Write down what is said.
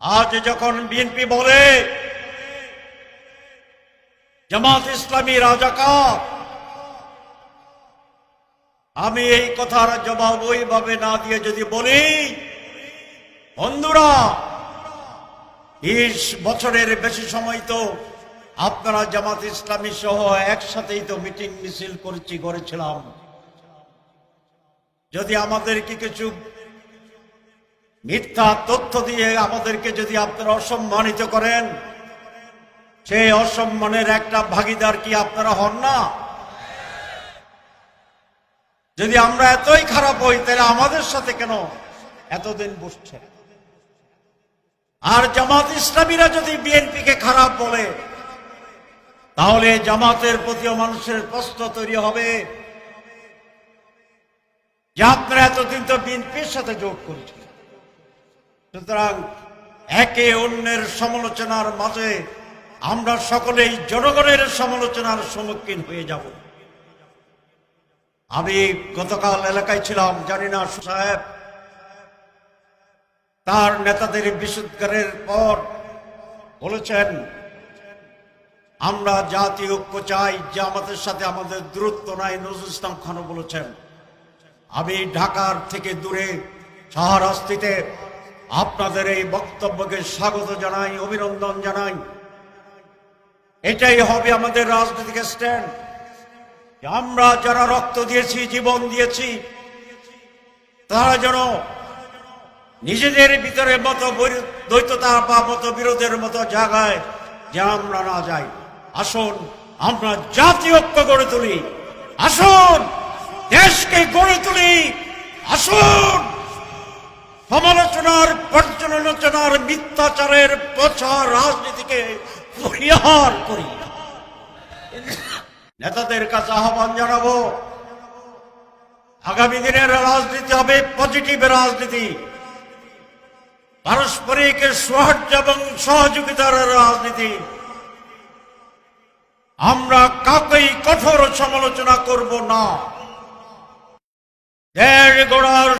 আজ যখন বিএনপি বলে জামাত ইসলামী রাজাকার, আমি এই কথার জবাব ওইভাবে না দিয়ে যদি বলি, বন্ধুরা 20 বছরের বেশি সময় তো আপনারা জামাত ইসলামী সহ একসাথেই তো মিটিং মিছিল করেছিলাম। যদি আমাদেরকে কিছু মিথ্যা তথ্য দিয়ে আমাদেরকে যদি আপনারা অসম্মানিত করেন, সেই অসম্মানের একটা ভাগীদার কি আপনারা হন না? যদি আমরা এতই খারাপ হই, তাহলে আমাদের সাথে কেন এতদিন বসছে? আর জামাত ইসলামীরা যদি বিএনপিকে খারাপ বলে, তাহলে জামাতের প্রতিও মানুষের প্রশ্ন তৈরি হবে যে আপনারা এতদিন তো বিএনপির সাথে যোগ করেছেন। সুতরাং একে অন্যের সমালোচনার মাঝে আমরা সকলেই জনগণের সমালোচনার সম্মুখীন হয়ে যাব। আমি গতকাল এলাকায় ছিলাম, জানি না সাহেব তার নেতাদের বিশুদ্ধারের পর বলেছেন আমরা জাতীয় ঐক্য চাই, যে আমাদের সাথে আমাদের দূরত্ব নাই। নজরুল ইসলাম খানও বলেছেন। আমি ঢাকার থেকে দূরে শাহরাস্তিতে আপনাদের এই বক্তব্যকে স্বাগত জানাই, অভিনন্দন জানাই। এটাই হবে আমাদের রাজনৈতিক স্ট্যান্ড। আমরা যারা রক্ত দিয়েছি, জীবন দিয়েছি, তারা যেন নিজেদের ভিতরে মত দ্বৈততা বা মত বিরোধের মতো জায়গায় যে আমরা না যাই। আসুন আমরা জাতীয় ঐক্য গড়ে তুলি, আসুন দেশকে গড়ে তুলি, আসুন সমালোচনার, পর্যালোচনার, মিথ্যাচারের পচা রাজনীতিকে পরিহার করি। নেতাদের কাছে আহ্বান জানাবো, আগামী দিনের রাজনীতি হবে পজিটিভ রাজনীতি, পারস্পরিক সৌহার্দ্য এবং সহযোগিতার রাজনীতি। আমরা কাউকেই কঠোর সমালোচনা করব না। দেশ গড়ার